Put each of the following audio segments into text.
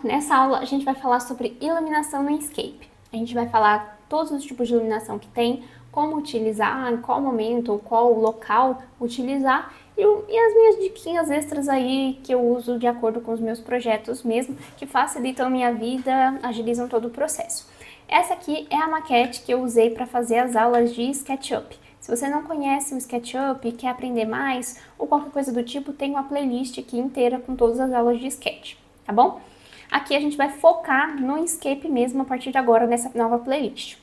nessa aula a gente vai falar sobre iluminação no Inkscape. A gente vai falar todos os tipos de iluminação que tem, como utilizar, em qual momento ou qual local utilizar e as minhas diquinhas extras aí que eu uso de acordo com os meus projetos mesmo, que facilitam a minha vida, agilizam todo o processo. Essa aqui é a maquete que eu usei para fazer as aulas de SketchUp. Se você não conhece o SketchUp e quer aprender mais ou qualquer coisa do tipo, tem uma playlist aqui inteira com todas as aulas de Sketch, tá bom? Aqui a gente vai focar no Inkscape mesmo a partir de agora nessa nova playlist.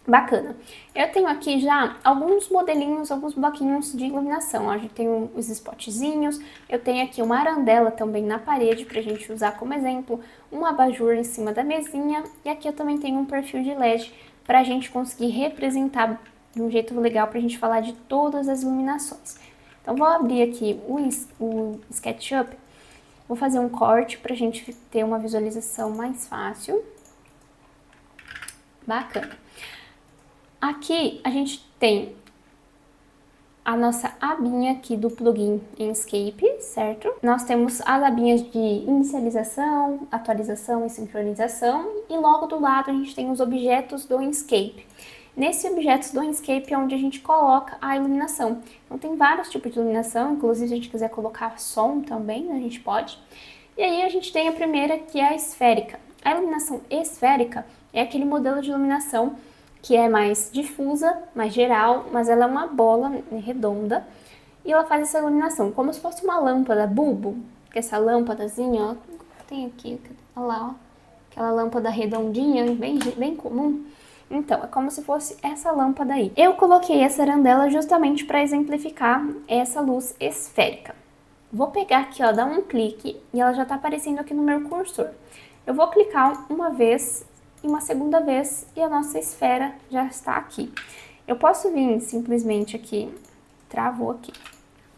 Bacana. Eu tenho aqui já alguns modelinhos, alguns bloquinhos de iluminação. A gente tem os spotzinhos, eu tenho aqui uma arandela também na parede pra gente usar como exemplo, um abajur em cima da mesinha e aqui eu também tenho um perfil de LED pra gente conseguir representar de um jeito legal pra gente falar de todas as iluminações. Então vou abrir aqui o SketchUp, vou fazer um corte pra gente ter uma visualização mais fácil. Bacana. Aqui a gente tem a nossa abinha aqui do plugin Inkscape, certo? Nós temos as abinhas de inicialização, atualização e sincronização e logo do lado a gente tem os objetos do Inkscape. Nesse objetos do Inkscape é onde a gente coloca a iluminação. Então tem vários tipos de iluminação, inclusive se a gente quiser colocar som também, a gente pode. E aí a gente tem a primeira que é a esférica. A iluminação esférica é aquele modelo de iluminação que é mais difusa, mais geral, mas ela é uma bola redonda e ela faz essa iluminação como se fosse uma lâmpada bulbo, que essa lâmpadazinha, ó, tem aqui, olha lá, ó, aquela lâmpada redondinha, bem comum. Então, é como se fosse essa lâmpada aí. Eu coloquei essa arandela justamente para exemplificar essa luz esférica. Vou pegar aqui, ó, dar um clique e ela já tá aparecendo aqui no meu cursor. Eu vou clicar uma vez e uma segunda vez e a nossa esfera já está aqui. Eu posso vir simplesmente aqui, travou aqui,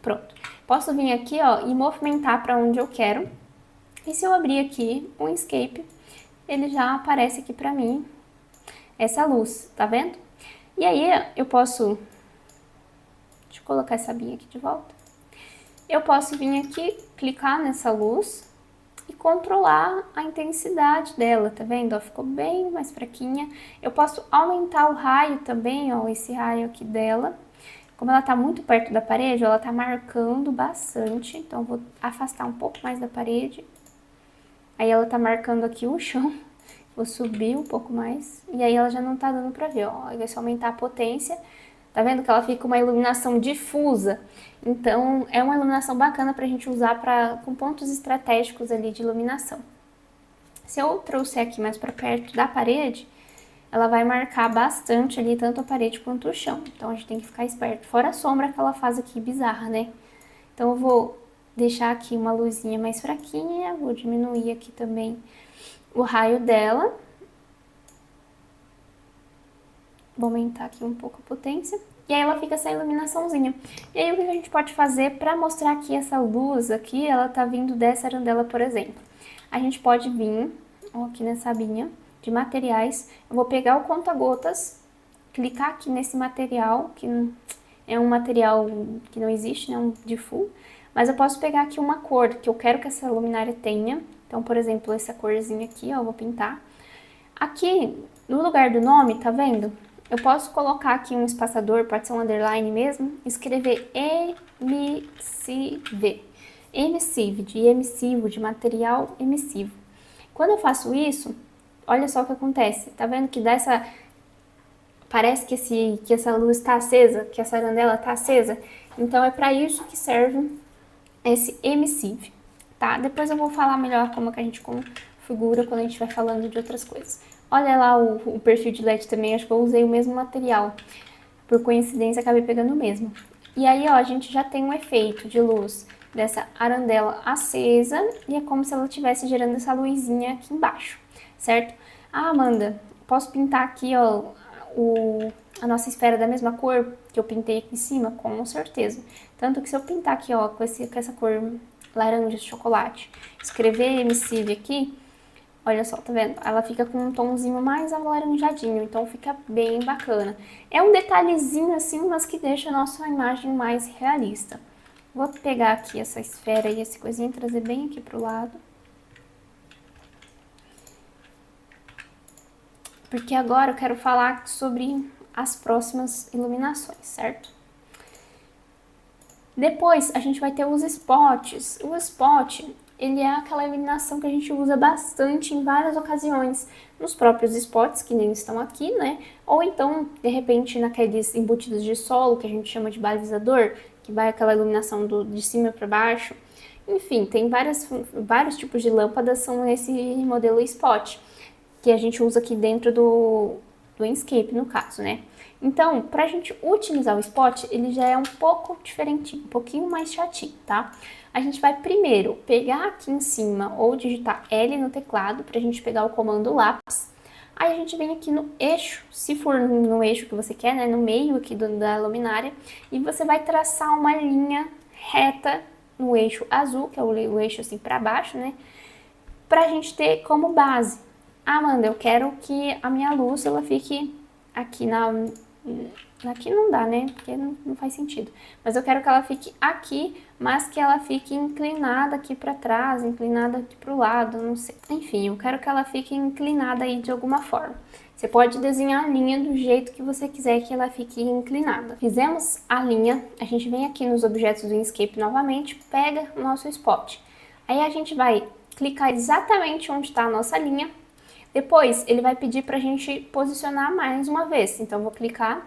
pronto. Posso vir aqui, ó, e movimentar para onde eu quero. E se eu abrir aqui o Inkscape, ele já aparece aqui para mim essa luz, tá vendo? E aí eu posso, deixa eu colocar essa abinha aqui de volta. Eu posso vir aqui, clicar nessa luz e controlar a intensidade dela, tá vendo? Ó, ficou bem mais fraquinha. Eu posso aumentar o raio também, ó, esse raio aqui dela. Como ela tá muito perto da parede, ela tá marcando bastante, então eu vou afastar um pouco mais da parede. Aí ela tá marcando aqui o chão, vou subir um pouco mais, e aí ela já não tá dando pra ver, ó. Aí vai só aumentar a potência. Tá vendo que ela fica uma iluminação difusa? Então, é uma iluminação bacana pra gente usar com pontos estratégicos ali de iluminação. Se eu trouxer aqui mais pra perto da parede, ela vai marcar bastante ali, tanto a parede quanto o chão. Então, a gente tem que ficar esperto. Fora a sombra que ela faz aqui, bizarra, né? Então, eu vou deixar aqui uma luzinha mais fraquinha, vou diminuir aqui também o raio dela. Vou aumentar aqui um pouco a potência. E aí ela fica essa iluminaçãozinha. E aí o que a gente pode fazer para mostrar que essa luz aqui, ela tá vindo dessa arandela, por exemplo. A gente pode vir, ó, aqui nessa abinha de materiais. Eu vou pegar o conta-gotas, clicar aqui nesse material, que é um material que não existe, né, um default. Mas eu posso pegar aqui uma cor que eu quero que essa luminária tenha. Então, por exemplo, essa corzinha aqui, ó, eu vou pintar. Aqui, no lugar do nome, tá vendo? Eu posso colocar aqui um espaçador, pode ser um underline mesmo, escrever emissive. Emissive, de emissivo, de material emissivo. Quando eu faço isso, olha só o que acontece. Tá vendo que dá essa... Parece que essa luz tá acesa, que essa arandela tá acesa. Então é para isso que serve esse emissive, tá? Depois eu vou falar melhor como que a gente configura quando a gente vai falando de outras coisas. Olha lá o perfil de LED também, acho que eu usei o mesmo material. Por coincidência, acabei pegando o mesmo. E aí, ó, a gente já tem um efeito de luz dessa arandela acesa e é como se ela estivesse gerando essa luzinha aqui embaixo, certo? Ah, Amanda, posso pintar aqui, ó, a nossa esfera da mesma cor que eu pintei aqui em cima? Com certeza. Tanto que se eu pintar aqui, ó, com essa cor laranja de chocolate, escrever emissive aqui, olha só, tá vendo? Ela fica com um tomzinho mais alaranjadinho, então fica bem bacana. É um detalhezinho assim, mas que deixa a nossa imagem mais realista. Vou pegar aqui essa esfera e essa coisinha e trazer bem aqui pro lado. porque agora eu quero falar sobre as próximas iluminações, certo? Depois a gente vai ter os spots. O spot, ele é aquela iluminação que a gente usa bastante em várias ocasiões, nos próprios spots, que nem estão aqui, né? Ou então, de repente, naqueles embutidos de solo, que a gente chama de balizador, que vai aquela iluminação de cima para baixo. Enfim, tem vários tipos de lâmpadas, são esse modelo spot, que a gente usa aqui dentro do Enscape, no caso, né? Então, pra gente utilizar o spot, ele já é um pouco diferentinho, um pouquinho mais chatinho, tá? A gente vai primeiro pegar aqui em cima ou digitar L no teclado pra gente pegar o comando lápis. Aí a gente vem aqui no eixo, se for no eixo que você quer, né, no meio aqui da luminária, e você vai traçar uma linha reta no eixo azul, que é o eixo assim pra baixo, né, pra gente ter como base. Ah, Amanda, eu quero que a minha luz ela fique aqui aqui não dá, né? Porque não faz sentido. Mas eu quero que ela fique aqui, mas que ela fique inclinada aqui pra trás, inclinada aqui pro lado, não sei. Enfim, eu quero que ela fique inclinada aí de alguma forma. Você pode desenhar a linha do jeito que você quiser que ela fique inclinada. Fizemos a linha, a gente vem aqui nos objetos do Inkscape novamente, pega o nosso spot. Aí a gente vai clicar exatamente onde está a nossa linha. Depois, ele vai pedir para a gente posicionar mais uma vez. Então, eu vou clicar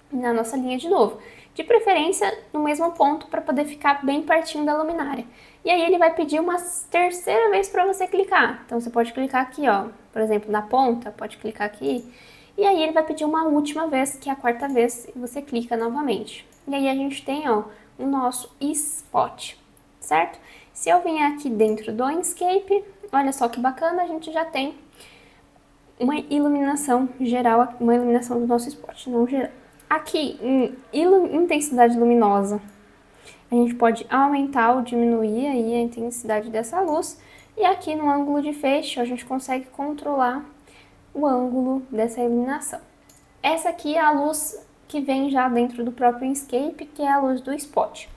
na nossa linha de novo. De preferência, no mesmo ponto, para poder ficar bem pertinho da luminária. E aí, ele vai pedir uma terceira vez para você clicar. Então, você pode clicar aqui, ó. Por exemplo, na ponta, pode clicar aqui. E aí, ele vai pedir uma última vez, que é a quarta vez, e você clica novamente. E aí, a gente tem, ó, o nosso spot, certo? Se eu vier aqui dentro do Inkscape, olha só que bacana, a gente já tem uma iluminação geral, uma iluminação do nosso spot, não geral. Aqui, em intensidade luminosa, a gente pode aumentar ou diminuir aí a intensidade dessa luz. E aqui no ângulo de fecho, a gente consegue controlar o ângulo dessa iluminação. Essa aqui é a luz que vem já dentro do próprio Inkscape, que é a luz do spot.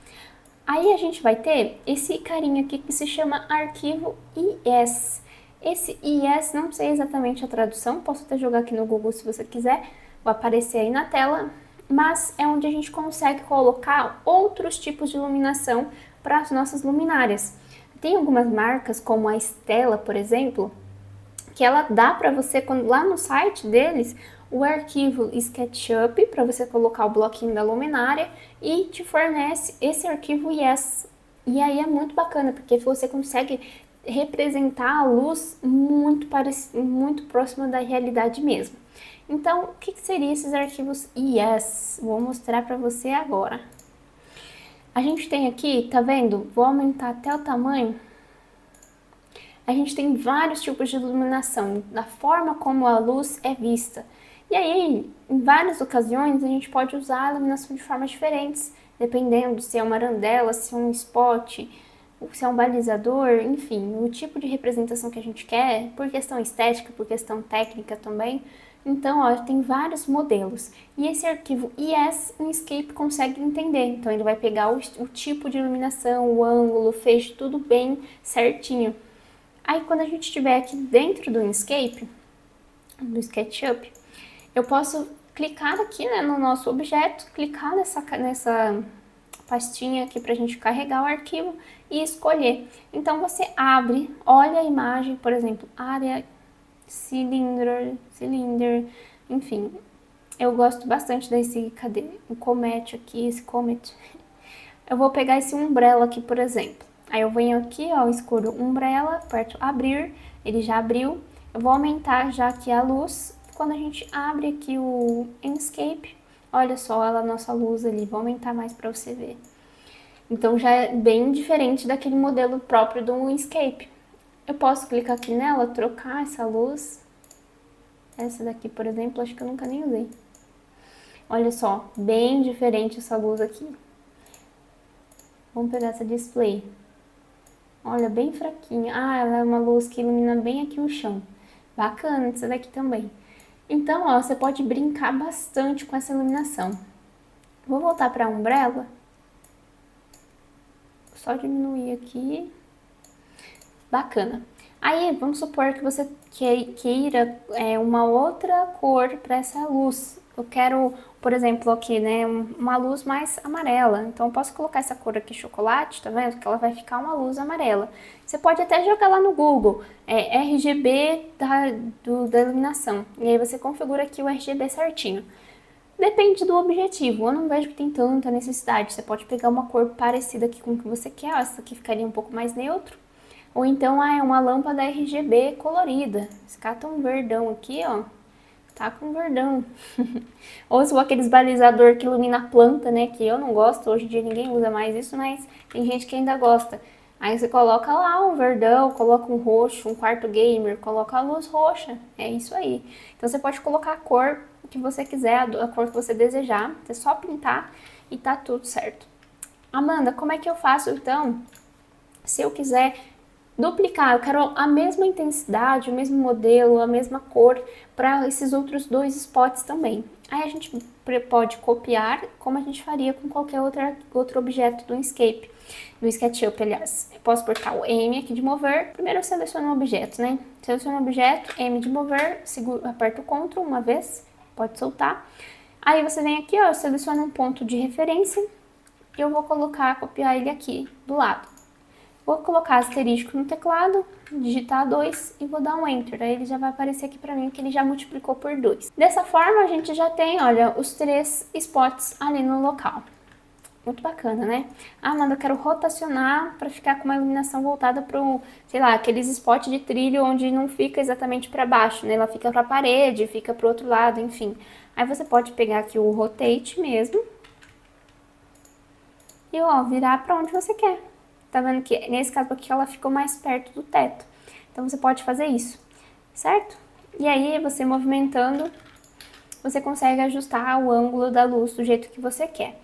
Aí a gente vai ter esse carinha aqui que se chama arquivo IS. Esse IS, não sei exatamente a tradução, posso até jogar aqui no Google se você quiser, vai aparecer aí na tela, mas é onde a gente consegue colocar outros tipos de iluminação para as nossas luminárias. Tem algumas marcas, como a Stella, por exemplo, que ela dá para você, lá no site deles, o arquivo SketchUp, para você colocar o bloquinho da luminária, e te fornece esse arquivo IS. E aí é muito bacana, porque você consegue representar a luz muito próxima da realidade mesmo. Então, o que seriam esses arquivos IS? Vou mostrar para você agora. A gente tem aqui, tá vendo? Vou aumentar até o tamanho. A gente tem vários tipos de iluminação, da forma como a luz é vista. E aí, em várias ocasiões, a gente pode usar a iluminação de formas diferentes, dependendo se é uma arandela, se é um spot, se é um balizador, enfim, o tipo de representação que a gente quer, por questão estética, por questão técnica também. Então, ó, tem vários modelos. E esse arquivo IS, o Inkscape consegue entender. Então, ele vai pegar o tipo de iluminação, o ângulo, o feixe, tudo bem certinho. Aí, quando a gente estiver aqui dentro do Inkscape, do SketchUp, eu posso clicar aqui, né, no nosso objeto, clicar nessa pastinha aqui pra gente carregar o arquivo e escolher. Então, você abre, olha a imagem, por exemplo, área, cylinder, enfim. Eu gosto bastante desse, cadê? O Comet aqui, esse Comet. Eu vou pegar esse Umbrella aqui, por exemplo. Aí eu venho aqui, ó, escolho Umbrella, aperto abrir, ele já abriu. Eu vou aumentar já aqui a luz. Quando a gente abre aqui o Inkscape, olha só a nossa luz ali, vou aumentar mais para você ver. Então já é bem diferente daquele modelo próprio do Inkscape. Eu posso clicar aqui nela, trocar essa luz. Essa daqui, por exemplo, acho que eu nunca nem usei. Olha só, bem diferente essa luz aqui. Vamos pegar essa display. Olha, bem fraquinha. Ah, ela é uma luz que ilumina bem aqui o chão. Bacana essa daqui também. Então, ó, você pode brincar bastante com essa iluminação. Vou voltar para a Umbrella. Só diminuir aqui. Bacana. Aí, vamos supor que você queira uma outra cor para essa luz. Eu quero, por exemplo, aqui, né, uma luz mais amarela. Então, eu posso colocar essa cor aqui, chocolate, tá vendo? Que ela vai ficar uma luz amarela. Você pode até jogar lá no Google, RGB da iluminação. E aí você configura aqui o RGB certinho. Depende do objetivo, eu não vejo que tem tanta necessidade. Você pode pegar uma cor parecida aqui com o que você quer, ó, essa aqui ficaria um pouco mais neutro. Ou então, é uma lâmpada RGB colorida. Esse cara tá um verdão aqui, ó. Tá com verdão. Ou se for aqueles balizador que ilumina a planta, né? Que eu não gosto, hoje em dia ninguém usa mais isso, mas tem gente que ainda gosta. Aí você coloca lá um verdão, coloca um roxo, um quarto gamer, coloca a luz roxa. É isso aí. Então você pode colocar a cor que você quiser, a cor que você desejar. Você só pintar e tá tudo certo. Amanda, como é que eu faço então? Se eu quiser duplicar, eu quero a mesma intensidade, o mesmo modelo, a mesma cor para esses outros dois spots também. Aí a gente pode copiar, como a gente faria com qualquer outro objeto do Inkscape, do SketchUp, aliás. Eu posso apertar o M aqui de mover. Primeiro eu seleciono o objeto, né? Seleciono o objeto, M de mover, aperto o Ctrl uma vez, pode soltar. Aí você vem aqui, ó, seleciona um ponto de referência e eu vou copiar ele aqui do lado. Vou colocar asterisco no teclado, digitar 2 e vou dar um Enter. Aí ele já vai aparecer aqui pra mim que ele já multiplicou por 2. Dessa forma, a gente já tem, olha, os 3 spots ali no local. Muito bacana, né? Ah, Amanda, eu quero rotacionar para ficar com uma iluminação voltada para sei lá, aqueles spots de trilho onde não fica exatamente para baixo, né? Ela fica para a parede, fica para o outro lado, enfim. Aí você pode pegar aqui o Rotate mesmo e, ó, virar para onde você quer. Tá vendo que nesse caso aqui ela ficou mais perto do teto. Então você pode fazer isso, certo? E aí você movimentando, você consegue ajustar o ângulo da luz do jeito que você quer.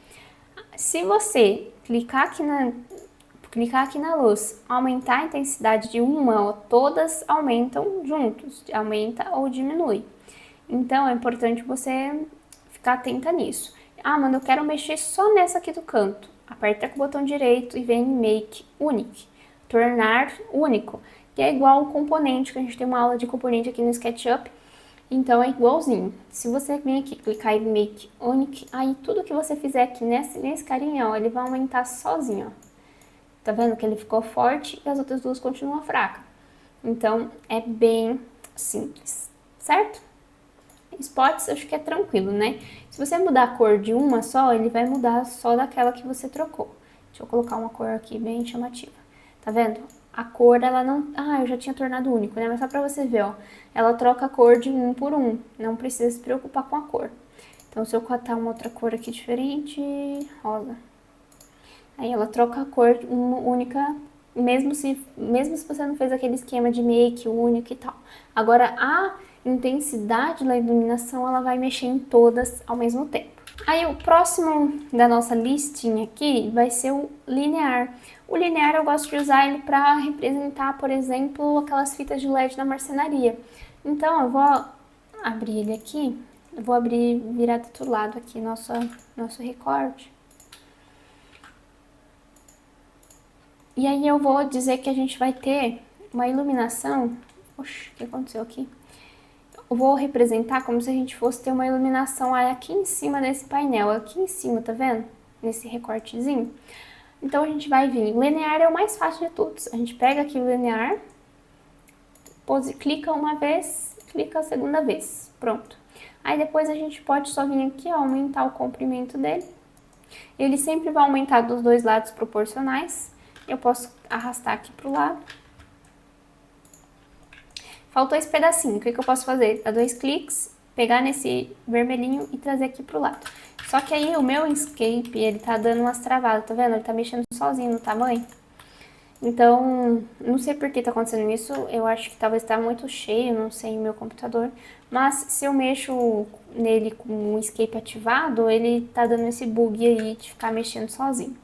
Se você clicar aqui na luz, aumentar a intensidade de uma, todas aumentam juntos, aumenta ou diminui. Então é importante você ficar atenta nisso. Ah, mano, eu quero mexer só nessa aqui do canto. Aperta com o botão direito e vem em Make Unique, tornar único, que é igual ao componente, que a gente tem uma aula de componente aqui no SketchUp, então é igualzinho. Se você vir aqui, clicar em Make Unique, aí tudo que você fizer aqui nesse carinha, ó, ele vai aumentar sozinho, ó. Tá vendo que ele ficou forte e as outras duas continuam fracas. Então é bem simples, certo? Spots acho que é tranquilo, né? Se você mudar a cor de uma só, ele vai mudar só daquela que você trocou. Deixa eu colocar uma cor aqui bem chamativa. Tá vendo? A cor, ela não... Ah, eu já tinha tornado único, né? Mas só pra você ver, ó. Ela troca a cor de um por um. Não precisa se preocupar com a cor. Então, se eu cotar uma outra cor aqui diferente... Rosa. Aí ela troca a cor única, mesmo se você não fez aquele esquema de make único e tal. Agora, a intensidade da iluminação, ela vai mexer em todas ao mesmo tempo. Aí o próximo da nossa listinha aqui vai ser o linear. O linear eu gosto de usar ele para representar, por exemplo, aquelas fitas de LED da marcenaria. Então eu vou abrir ele aqui, eu vou abrir, virar do outro lado aqui nosso recorte. E aí eu vou dizer que a gente vai ter uma iluminação... Oxe, o que aconteceu aqui? Eu vou representar como se a gente fosse ter uma iluminação aqui em cima desse painel. Aqui em cima, tá vendo? Nesse recortezinho. Então a gente vai vir... O linear é o mais fácil de todos. A gente pega aqui o linear, clica uma vez, clica a segunda vez. Pronto. Aí depois a gente pode só vir aqui, ó, aumentar o comprimento dele. Ele sempre vai aumentar dos dois lados proporcionais. Eu posso arrastar aqui pro lado. Faltou esse pedacinho, o que eu posso fazer? Dar 2 cliques, pegar nesse vermelhinho e trazer aqui pro lado. Só que aí o meu Inkscape, ele tá dando umas travadas, tá vendo? Ele tá mexendo sozinho no tamanho. Então, não sei por que tá acontecendo isso, eu acho que talvez tá muito cheio, não sei, o meu computador. Mas se eu mexo nele com o Inkscape ativado, ele tá dando esse bug aí de ficar mexendo sozinho.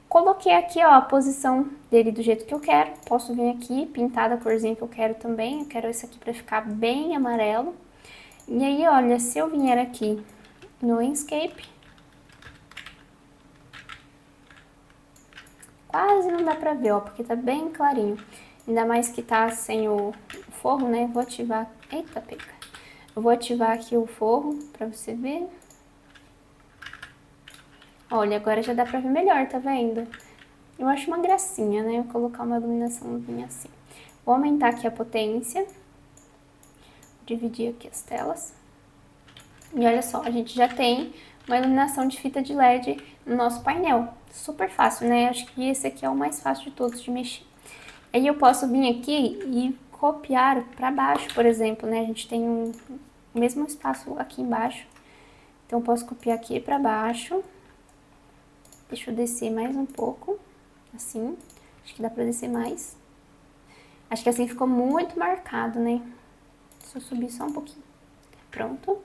Coloquei aqui, ó, a posição dele do jeito que eu quero. Posso vir aqui, pintar da corzinha que eu quero também. Eu quero esse aqui pra ficar bem amarelo. E aí, olha, se eu vier aqui no Inkscape, quase não dá pra ver, ó, porque tá bem clarinho. Ainda mais que tá sem o forro, né? Vou ativar... Eita, pega. Eu vou ativar aqui o forro pra você ver. Olha, agora já dá pra ver melhor, tá vendo? Eu acho uma gracinha, né? Eu colocar uma iluminaçãozinha assim. Vou aumentar aqui a potência. Dividir aqui as telas. E olha só, a gente já tem uma iluminação de fita de LED no nosso painel. Super fácil, né? Acho que esse aqui é o mais fácil de todos de mexer. Aí eu posso vir aqui e copiar para baixo, por exemplo, né? A gente tem o mesmo espaço aqui embaixo. Então, eu posso copiar aqui para baixo. Deixa eu descer mais um pouco, assim. Acho que dá para descer mais. Acho que assim ficou muito marcado, né? Se eu subir só um pouquinho. Pronto.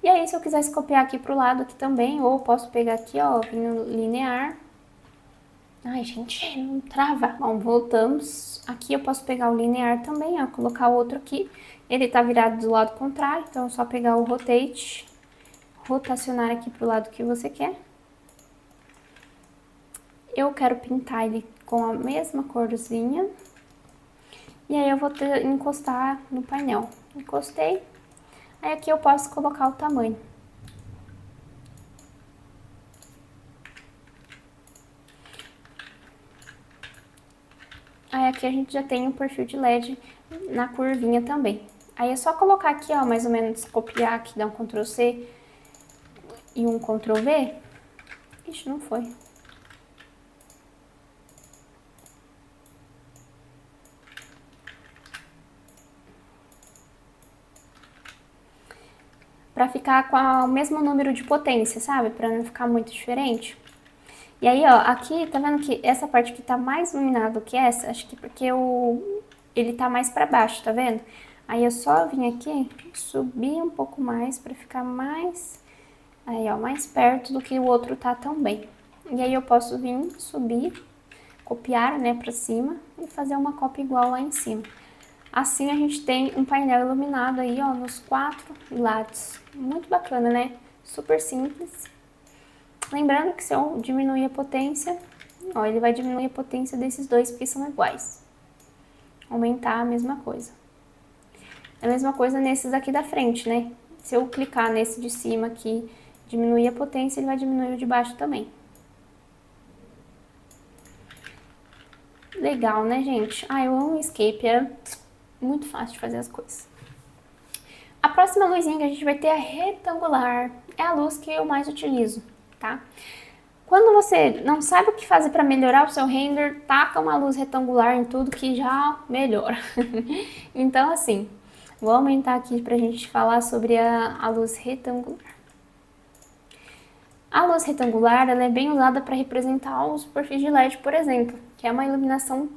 E aí, se eu quisesse copiar aqui pro lado aqui também, ou posso pegar aqui, ó, vir no linear. Ai, gente, não trava. Bom, voltamos. Aqui eu posso pegar o linear também, ó, colocar o outro aqui. Ele tá virado do lado contrário, então é só pegar o rotate, rotacionar aqui pro lado que você quer. Eu quero pintar ele com a mesma corzinha. E aí eu vou encostar no painel. Encostei. Aí aqui eu posso colocar o tamanho. Aí aqui a gente já tem o perfil de LED na curvinha também. Aí é só colocar aqui, ó, mais ou menos copiar aqui, dar um Ctrl C e um Ctrl V. Ixi, não foi. Pra ficar com o mesmo número de potência, sabe? Pra não ficar muito diferente. E aí, ó, aqui, tá vendo que essa parte aqui tá mais iluminada do que essa? Acho que porque ele tá mais pra baixo, tá vendo? Aí eu só vim aqui, subir um pouco mais pra ficar mais... Aí, ó, mais perto do que o outro tá também. E aí eu posso vir, subir, copiar, né, pra cima e fazer uma cópia igual lá em cima. Assim a gente tem um painel iluminado aí, ó, nos 4 lados. Muito bacana, né? Super simples. Lembrando que se eu diminuir a potência, ó, ele vai diminuir a potência desses dois porque são iguais. Aumentar a mesma coisa. A mesma coisa nesses aqui da frente, né? Se eu clicar nesse de cima aqui, diminuir a potência, ele vai diminuir o de baixo também. Legal, né, gente? Ah, eu amo o Escape, é muito fácil de fazer as coisas. A próxima luzinha que a gente vai ter é a retangular. É a luz que eu mais utilizo, tá? Quando você não sabe o que fazer para melhorar o seu render, taca uma luz retangular em tudo que já melhora. Então, assim, vou aumentar aqui pra gente falar sobre a luz retangular. A luz retangular ela é bem usada para representar os perfis de LED, por exemplo, que é uma iluminação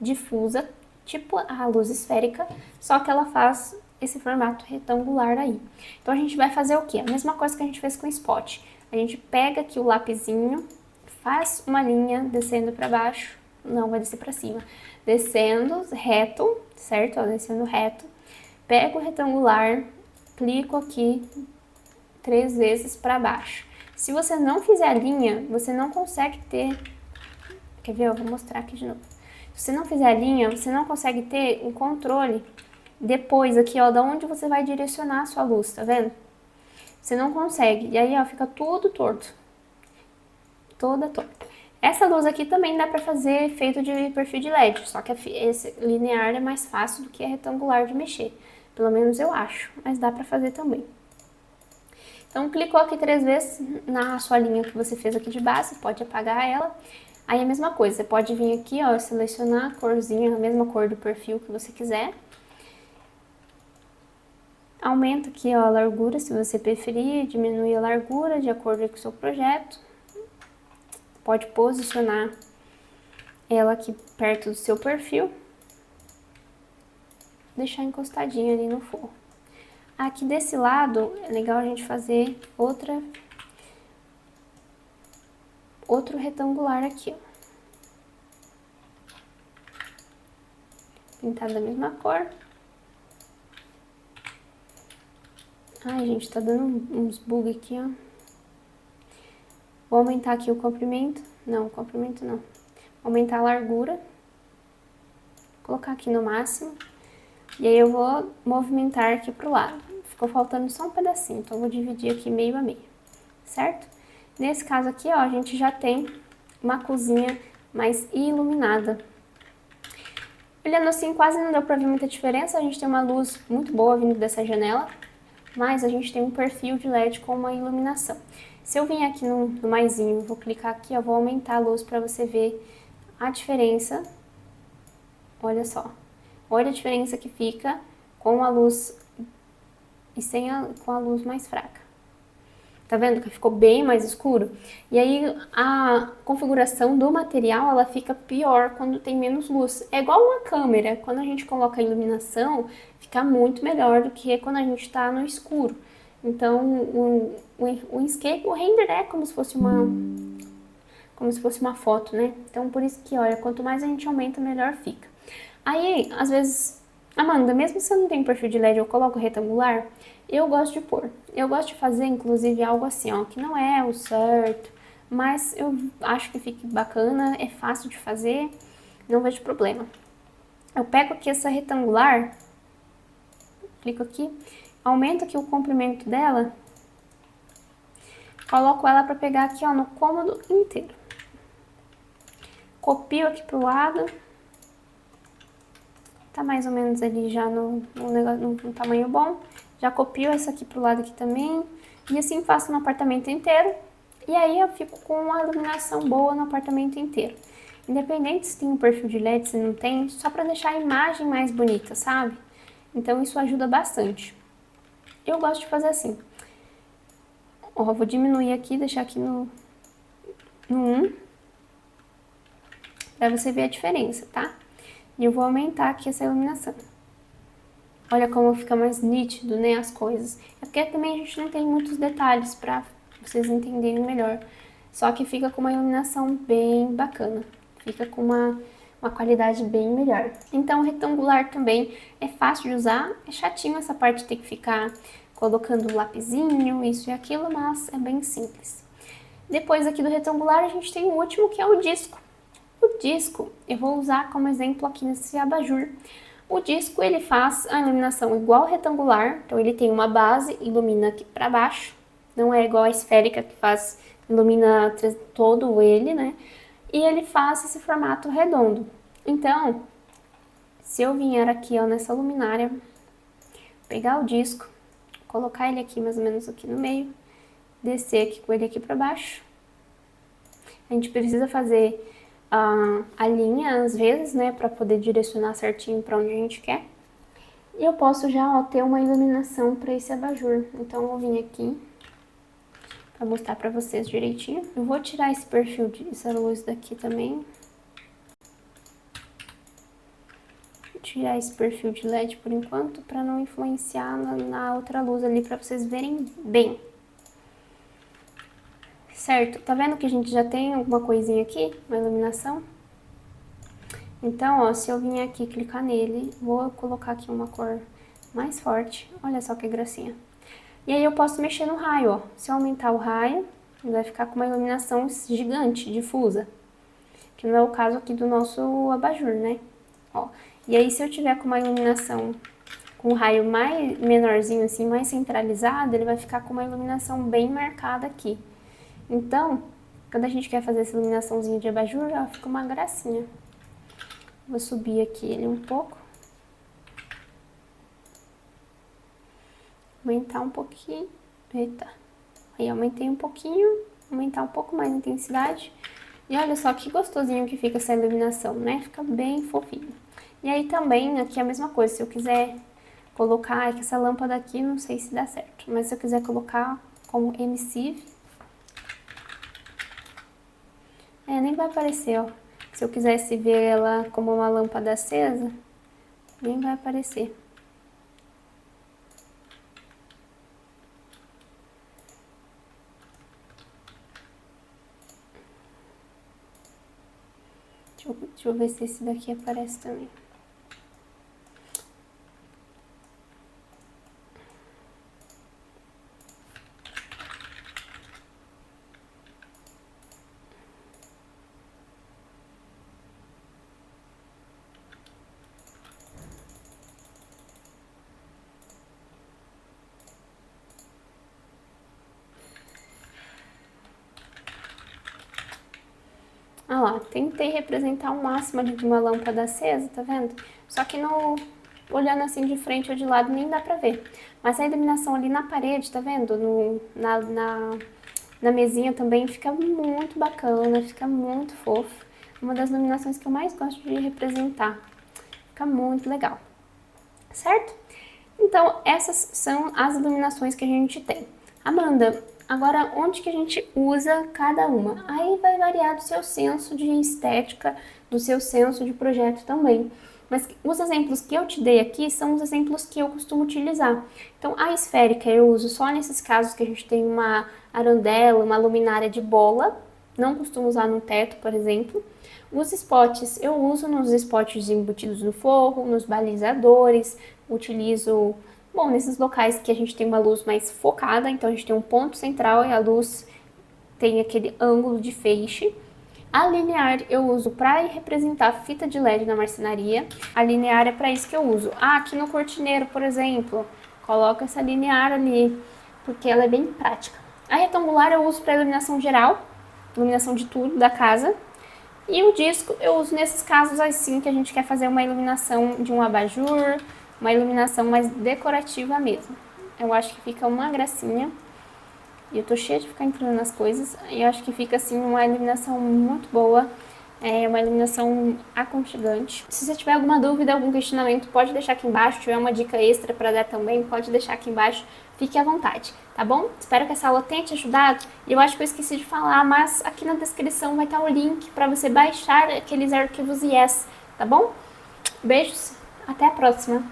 difusa, tipo a luz esférica, só que ela faz esse formato retangular aí. Então a gente vai fazer o quê? A mesma coisa que a gente fez com o spot. A gente pega aqui o lapisinho, faz uma linha descendo para baixo, não vai descer para cima, descendo reto, certo? Ó, descendo reto. Pego o retangular, clico aqui 3 vezes para baixo. Se você não fizer a linha, você não consegue ter... Quer ver? Eu vou mostrar aqui de novo. Se você não fizer a linha, você não consegue ter um controle depois aqui, ó, da onde você vai direcionar a sua luz, tá vendo? Você não consegue. E aí, ó, fica tudo torto. Toda torta. Essa luz aqui também dá pra fazer efeito de perfil de LED, só que esse linear é mais fácil do que a retangular de mexer. Pelo menos eu acho, mas dá pra fazer também. Então, clicou aqui 3 vezes na sua linha que você fez aqui de base, pode apagar ela. Aí a mesma coisa, você pode vir aqui, ó, selecionar a corzinha, a mesma cor do perfil que você quiser. Aumenta aqui, ó, a largura, se você preferir, diminui a largura de acordo com o seu projeto. Pode posicionar ela aqui perto do seu perfil. Deixar encostadinha ali no forro. Aqui desse lado, é legal a gente fazer outro retangular aqui, ó. Pintar da mesma cor. Ai, gente, tá dando uns bug aqui, ó. Vou aumentar aqui o comprimento. Não, o comprimento não. Aumentar a largura. colocar aqui no máximo. E aí eu vou movimentar aqui pro lado. Ficou faltando só um pedacinho, então eu vou dividir aqui meio a meio, certo? Nesse caso aqui, ó, a gente já tem uma cozinha mais iluminada. Olhando assim, quase não deu pra ver muita diferença, a gente tem uma luz muito boa vindo dessa janela, mas a gente tem um perfil de LED com uma iluminação. Se eu vim aqui no maisinho, vou clicar aqui, ó, vou aumentar a luz para você ver a diferença. Olha só, olha a diferença que fica com a luz e com a luz mais fraca. Tá vendo que ficou bem mais escuro? E aí a configuração do material, ela fica pior quando tem menos luz. É igual uma câmera, quando a gente coloca a iluminação, fica muito melhor do que quando a gente tá no escuro. Então o Inkscape, o render é como se fosse uma foto, né? Então por isso que, olha, quanto mais a gente aumenta, melhor fica. Aí, às vezes, Amanda, mesmo se eu não tenho perfil de LED, eu coloco retangular, eu gosto de pôr. Eu gosto de fazer, inclusive, algo assim, ó, que não é o certo, mas eu acho que fique bacana, é fácil de fazer, não vejo problema. Eu pego aqui essa retangular, clico aqui, aumento aqui o comprimento dela, coloco ela para pegar aqui, ó, no cômodo inteiro. Copio aqui pro lado. Tá mais ou menos ali já no tamanho bom. Já copio essa aqui pro lado aqui também. E assim faço no apartamento inteiro. E aí eu fico com uma iluminação boa no apartamento inteiro. Independente se tem um perfil de LED, se não tem, só pra deixar a imagem mais bonita, sabe? Então isso ajuda bastante. Eu gosto de fazer assim. Ó, vou diminuir aqui, deixar aqui no 1. Pra você ver a diferença, tá? E eu vou aumentar aqui essa iluminação. Olha como fica mais nítido, né, as coisas. É porque também a gente não tem muitos detalhes pra vocês entenderem melhor. Só que fica com uma iluminação bem bacana. Fica com uma qualidade bem melhor. Então, o retangular também é fácil de usar. É chatinho essa parte de ter que ficar colocando lapisinho, isso e aquilo, mas é bem simples. Depois aqui do retangular, a gente tem o último, que é o disco. O disco, eu vou usar como exemplo aqui nesse abajur. O disco, ele faz a iluminação igual ao retangular, então ele tem uma base, ilumina aqui para baixo, não é igual a esférica que ilumina todo ele, né? E ele faz esse formato redondo. Então, se eu vier aqui, ó, nessa luminária, pegar o disco, colocar ele aqui mais ou menos aqui no meio, descer aqui com ele aqui para baixo, a gente precisa fazer a linha, às vezes, né, para poder direcionar certinho para onde a gente quer. E eu posso já, ó, ter uma iluminação para esse abajur. Então, eu vou vir aqui para mostrar para vocês direitinho. Eu vou tirar esse perfil, essa luz daqui também. Vou tirar esse perfil de LED por enquanto, para não influenciar na outra luz ali, para vocês verem bem. Certo? Tá vendo que a gente já tem alguma coisinha aqui, uma iluminação? Então, ó, se eu vir aqui clicar nele, vou colocar aqui uma cor mais forte. Olha só que gracinha. E aí eu posso mexer no raio, ó. Se eu aumentar o raio, ele vai ficar com uma iluminação gigante, difusa. Que não é o caso aqui do nosso abajur, né? Ó. E aí se eu tiver com uma iluminação com um raio mais menorzinho assim, mais centralizado, ele vai ficar com uma iluminação bem marcada aqui. Então, quando a gente quer fazer essa iluminaçãozinha de abajur, ó, fica uma gracinha. Vou subir aqui ele um pouco. Aumentar um pouquinho. Eita. Aí aumentei um pouquinho. Aumentar um pouco mais a intensidade. E olha só que gostosinho que fica essa iluminação, né? Fica bem fofinho. E aí também, aqui é a mesma coisa. Se eu quiser colocar, é que essa lâmpada aqui, não sei se dá certo. Mas se eu quiser colocar como emissive, nem vai aparecer, ó. Se eu quisesse ver ela como uma lâmpada acesa, nem vai aparecer. Deixa eu ver se esse daqui aparece também. tentei representar o máximo ali de uma lâmpada acesa, tá vendo? Só que olhando assim de frente ou de lado nem dá pra ver. Mas a iluminação ali na parede, tá vendo? Na mesinha também fica muito bacana, fica muito fofo. Uma das iluminações que eu mais gosto de representar. Fica muito legal, certo? Então, essas são as iluminações que a gente tem. Amanda, agora onde que a gente usa cada uma? Aí vai variar do seu senso de estética, do seu senso de projeto também. Mas os exemplos que eu te dei aqui são os exemplos que eu costumo utilizar. Então, a esférica eu uso só nesses casos que a gente tem uma arandela, uma luminária de bola. Não costumo usar no teto, por exemplo. Os spots eu uso nos spots embutidos no forro, nos balizadores, utilizo, bom, nesses locais que a gente tem uma luz mais focada, então a gente tem um ponto central e a luz tem aquele ângulo de feixe. A linear eu uso para representar fita de LED na marcenaria. A linear é para isso que eu uso. Ah, aqui no cortineiro, por exemplo, coloco essa linear ali, porque ela é bem prática. A retangular eu uso para iluminação geral, iluminação de tudo da casa. E o disco eu uso nesses casos assim que a gente quer fazer uma iluminação de um abajur, uma iluminação mais decorativa mesmo. Eu acho que fica uma gracinha. E eu tô cheia de ficar entrando nas coisas. E eu acho que fica assim uma iluminação muito boa. É uma iluminação aconchegante. Se você tiver alguma dúvida, algum questionamento, pode deixar aqui embaixo. Se tiver uma dica extra para dar também, pode deixar aqui embaixo. Fique à vontade, tá bom? Espero que essa aula tenha te ajudado. E eu acho que eu esqueci de falar, mas aqui na descrição vai estar o link para você baixar aqueles arquivos IES, tá bom? Beijos, até a próxima!